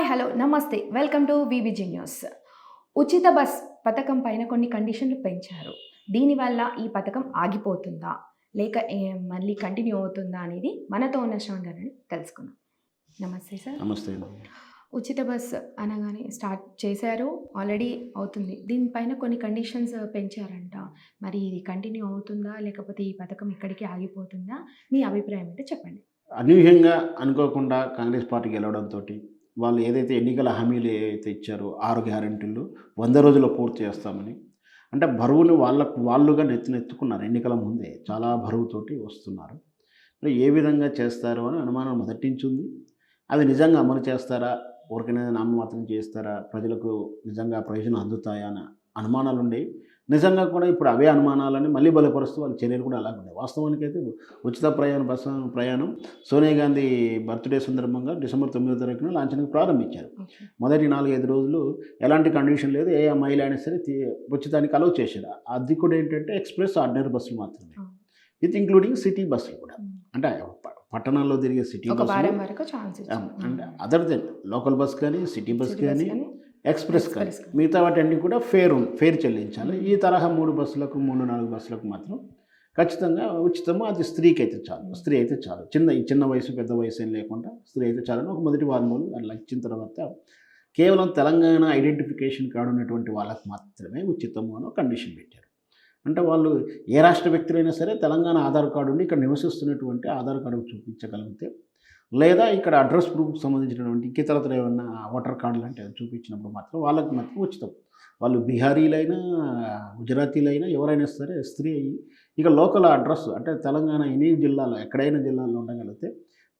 Hello నమస్తే welcome to VBG news. ఉచిత bus పథకం పైన కొన్ని కండిషన్లు పెంచారు. దీనివల్ల ఈ పథకం ఆగిపోతుందా లేక మళ్ళీ కంటిన్యూ అవుతుందా అనేది మనతో ఉన్న శ్రవణ్ గారిని తెలుసుకుందాం. నమస్తే సార్. నమస్తే. ఉచిత బస్ అనగానే స్టార్ట్ చేశారు, ఆల్రెడీ అవుతుంది. దీనిపైన కొన్ని కండిషన్స్ పెంచారంట. మరి ఇది కంటిన్యూ అవుతుందా లేకపోతే ఈ పథకం ఇక్కడికి ఆగిపోతుందా? మీ అభిప్రాయం ఏంటో చెప్పండి. అనూహ్యంగా అనుకోకుండా కాంగ్రెస్ పార్టీ గెలవడంతో వాళ్ళు ఏదైతే ఎన్నికల హామీలు ఏవైతే ఇచ్చారో 6 గ్యారెంటీలు 100 రోజుల్లో పూర్తి చేస్తామని, అంటే బరువుని వాళ్ళుగా నెత్తుకున్నారు. ఎన్నికల ముందే చాలా బరువుతోటి వస్తున్నారు. మరి ఏ విధంగా చేస్తారు అని అనుమానం మొదటి నుంచి ఉంది. అది నిజంగా అమలు చేస్తారా, ఊరికనే నామమాత్రం చేస్తారా, ప్రజలకు నిజంగా ప్రయోజనం అందుతాయా అన్న అనుమానాలు ఉండేవి. నిజంగా కూడా ఇప్పుడు అవే అనుమానాలని మళ్ళీ బలపరుస్తూ వాళ్ళ చర్యలు కూడా అలాగే ఉన్నాయి. వాస్తవానికైతే ఉచిత బస్సు ప్రయాణం సోనియా గాంధీ బర్త్డే సందర్భంగా డిసెంబర్ 9వ తారీఖున లాంఛనంగా ప్రారంభించారు. మొదటి 4-5 రోజులు ఎలాంటి కండిషన్ లేదు, ఏ మహిళ అయినా సరే ఉచితానికి అలౌ చేశారు. అది కూడా ఏంటంటే ఎక్స్ప్రెస్ ఆర్డినరీ బస్సులు మాత్రమే, విత్ ఇంక్లూడింగ్ సిటీ బస్సులు కూడా. అంటే పట్టణాల్లో తిరిగే సిటీ బస్సు అంటే అదర్ దెన్ లోకల్ బస్ కానీ, సిటీ బస్ కానీ, ఎక్స్ప్రెస్ కానీ మిగతా వాటన్ని కూడా ఫేర్ చెల్లించాలి. ఈ తరహా 3 బస్సులకు 3-4 బస్సులకు మాత్రం ఖచ్చితంగా ఉచితము. అది స్త్రీకి అయితే చాలు, స్త్రీ అయితే చాలు. చిన్న వయసు పెద్ద వయసు ఏం లేకుండా స్త్రీ అయితే చాలని ఒక మొదటి వారం రోజులు అట్లా ఇచ్చిన తర్వాత కేవలం తెలంగాణ ఐడెంటిఫికేషన్ కార్డు ఉన్నటువంటి వాళ్ళకు మాత్రమే ఉచితము అని కండిషన్ పెట్టారు. అంటే వాళ్ళు ఏ రాష్ట్ర వ్యక్తులైనా సరే తెలంగాణ ఆధార్ కార్డు ఉండి ఇక్కడ నివసిస్తున్నటువంటి ఆధార్ కార్డు చూపించగలిగితే, లేదా ఇక్కడ అడ్రస్ ప్రూఫ్కి సంబంధించినటువంటి ఇతరత్ర ఏమన్నా ఓటర్ కార్డు లాంటివి చూపించినప్పుడు మాత్రం వాళ్ళకి మాత్రం ఉచితం. వాళ్ళు బీహారీలైనా గుజరాతీలైనా ఎవరైనా సరే స్త్రీ అయ్యి ఇక లోకల్ అడ్రస్ అంటే తెలంగాణ ఎనీ జిల్లాలో ఎక్కడైనా జిల్లాలో ఉండగలిగితే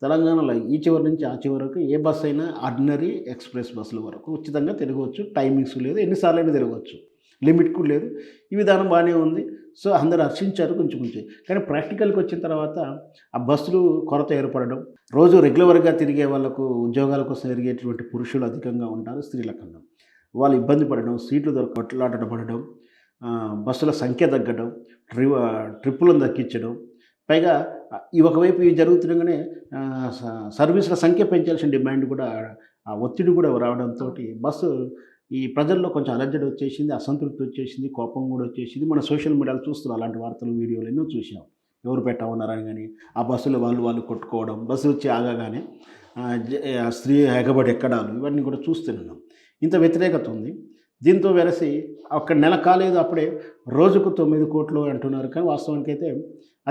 తెలంగాణలో ఈ చివరి నుంచి ఆ చివరి వరకు ఏ బస్సు అయినా ఆర్డినరీ ఎక్స్ప్రెస్ బస్సుల వరకు ఉచితంగా తిరగవచ్చు. టైమింగ్స్ లేదు, ఎన్నిసార్లు అయినా తిరగవచ్చు, లిమిట్ కూడా లేదు. ఈ విధానం బాగానే ఉంది. సో అందరూ హర్షించారు కొంచెం. కానీ ప్రాక్టికల్కి వచ్చిన తర్వాత ఆ బస్సులు కొరత ఏర్పడడం, రోజు రెగ్యులర్గా తిరిగే వాళ్ళకు ఉద్యోగాల కోసం తిరిగేటువంటి పురుషులు అధికంగా ఉంటారు, స్త్రీల కన్నా వాళ్ళు ఇబ్బంది పడడం, సీట్లు కొట్లాటపడడం, బస్సుల సంఖ్య తగ్గడం, ట్రిప్పులను దక్కించడం, పైగా ఈ ఒకవైపు ఇవి జరుగుతుండగానే సర్వీసుల సంఖ్య పెంచాల్సిన డిమాండ్ కూడా, ఒత్తిడి కూడా రావడంతో బస్సు ఈ ప్రజల్లో కొంచెం అలర్జడి వచ్చేసింది, అసంతృప్తి వచ్చేసింది, కోపం కూడా వచ్చేసింది. మన సోషల్ మీడియాలో చూస్తున్నాం అలాంటి వార్తలు, వీడియోలు ఎన్నో చూసాం. ఎవరు పెట్టమన్నారని కానీ ఆ బస్సులు వాళ్ళు కొట్టుకోవడం, బస్సు వచ్చి ఆగగానే స్త్రీ ఎగబడి ఎక్కడాలు, ఇవన్నీ కూడా చూస్తున్నాం. ఇంత వ్యతిరేకత ఉంది. దీంతో వెరసి ఒక నెల కాలేదు అప్పుడే రోజుకు 9 కోట్లు అంటున్నారు. కానీ వాస్తవానికి అయితే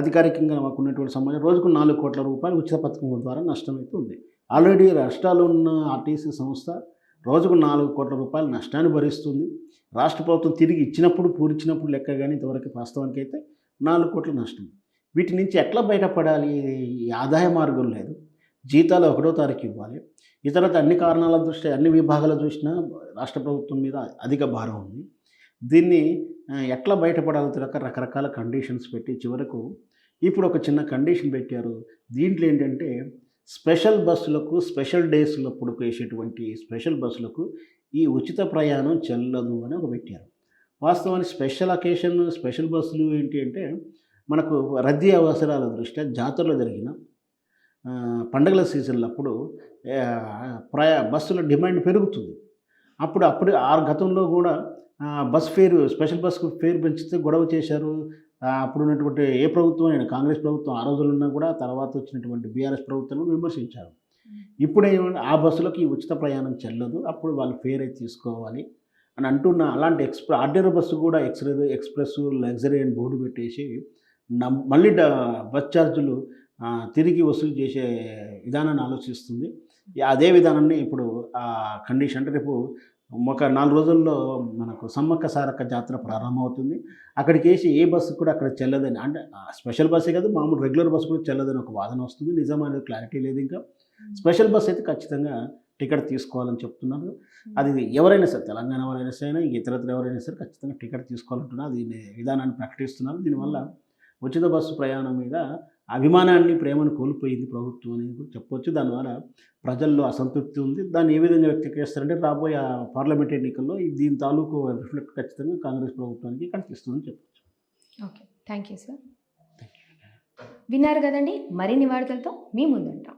అధికారికంగా మాకు ఉన్నటువంటి సమాచారం రోజుకు 4 కోట్ల రూపాయలు ఉచిత పథకం ద్వారా నష్టం అయితే ఉంది. ఆల్రెడీ రాష్ట్రాల్లో ఉన్న ఆర్టీసీ సంస్థ రోజుకు 4 కోట్ల రూపాయల నష్టాన్ని భరిస్తుంది. రాష్ట్ర ప్రభుత్వం తిరిగి ఇచ్చినప్పుడు పూరించినప్పుడు లెక్క కానీ ఇంతవరకు వాస్తవానికి అయితే 4 కోట్ల నష్టం. వీటి నుంచి ఎట్లా బయటపడాలి? ఈ ఆదాయ మార్గం లేదు. జీతాలు 1వ తారీఖు ఇవ్వాలి. ఇతరత అన్ని కారణాల దృష్ట్యా అన్ని విభాగాలు చూసినా రాష్ట్ర ప్రభుత్వం మీద అధిక భారం ఉంది. దీన్ని ఎట్లా బయటపడాలో తెలియక రకరకాల కండిషన్స్ పెట్టి చివరకు ఇప్పుడు ఒక చిన్న కండిషన్ పెట్టారు. దీంట్లో ఏంటంటే స్పెషల్ బస్సులకు స్పెషల్ డేస్లప్పుడు వేసేటువంటి స్పెషల్ బస్సులకు ఈ ఉచిత ప్రయాణం చెల్లదు అని ఒక పెట్టారు. వాస్తవానికి స్పెషల్ అకేషన్ స్పెషల్ బస్సులు ఏంటి అంటే మనకు రద్దీ అవసరాల దృష్ట్యా జాతరలో జరిగిన పండుగల సీజన్లప్పుడు బస్సుల డిమాండ్ పెరుగుతుంది. అప్పుడు గతంలో కూడా స్పెషల్ బస్సుకు ఫేర్ పెంచితే గొడవ చేశారు. అప్పుడు ఉన్నటువంటి ఏ ప్రభుత్వం అయినా, కాంగ్రెస్ ప్రభుత్వం ఆ రోజులున్నా కూడా తర్వాత వచ్చినటువంటి బీఆర్ఎస్ ప్రభుత్వం విమర్శించారు. ఇప్పుడు ఆ బస్సులకు ఈ ఉచిత ప్రయాణం చెల్లదు, అప్పుడు వాళ్ళు ఫేర్ అయితే తీసుకోవాలి అని అంటున్న అలాంటి ఆర్డినరీ బస్సు కూడా ఎక్స్ప్రెస్ లగ్జరీ అని బోర్డు పెట్టేసి మళ్ళీ బస్ ఛార్జీలు తిరిగి వసూలు చేసే విధానాన్ని ఆలోచిస్తుంది. అదే విధానాన్ని ఇప్పుడు కండిషన్ అంటే రేపు ఒక 4 రోజుల్లో మనకు సమ్మక్క సారక్క జాతర ప్రారంభమవుతుంది. అక్కడికి వేసి ఏ బస్సు కూడా అక్కడ చెల్లదని, అంటే స్పెషల్ బస్సే కాదు మామూలు రెగ్యులర్ బస్సు కూడా చెల్లదని ఒక వాదన వస్తుంది. నిజమైన క్లారిటీ లేదు. ఇంకా స్పెషల్ బస్ అయితే ఖచ్చితంగా టికెట్ తీసుకోవాలని చెప్తున్నారు. అది ఎవరైనా సరే, తెలంగాణ ఎవరైనా సరే, ఇతరత్ర ఎవరైనా సరే ఖచ్చితంగా టికెట్ తీసుకోవాలంటున్నారు. అది విధానాన్ని ప్రకటిస్తున్నారు. దీనివల్ల ఉచిత బస్సు ప్రయాణం మీద అభిమానాన్ని, ప్రేమను కోల్పోయింది ప్రభుత్వం అనేది కూడా చెప్పొచ్చు. దానివల్ల ప్రజల్లో అసంతృప్తి ఉంది. దాన్ని ఏ విధంగా వ్యక్తీకరిస్తారంటే రాబోయే పార్లమెంట్ ఎన్నికల్లో దీని తాలూకు రిఫ్లెక్ట్ ఖచ్చితంగా కాంగ్రెస్ ప్రభుత్వానికి కనిపిస్తుందని చెప్పొచ్చు. Okay, thank you sir. విన్నారు కదండి, మరిన్ని వార్తలతో మీ ముందుంటాం.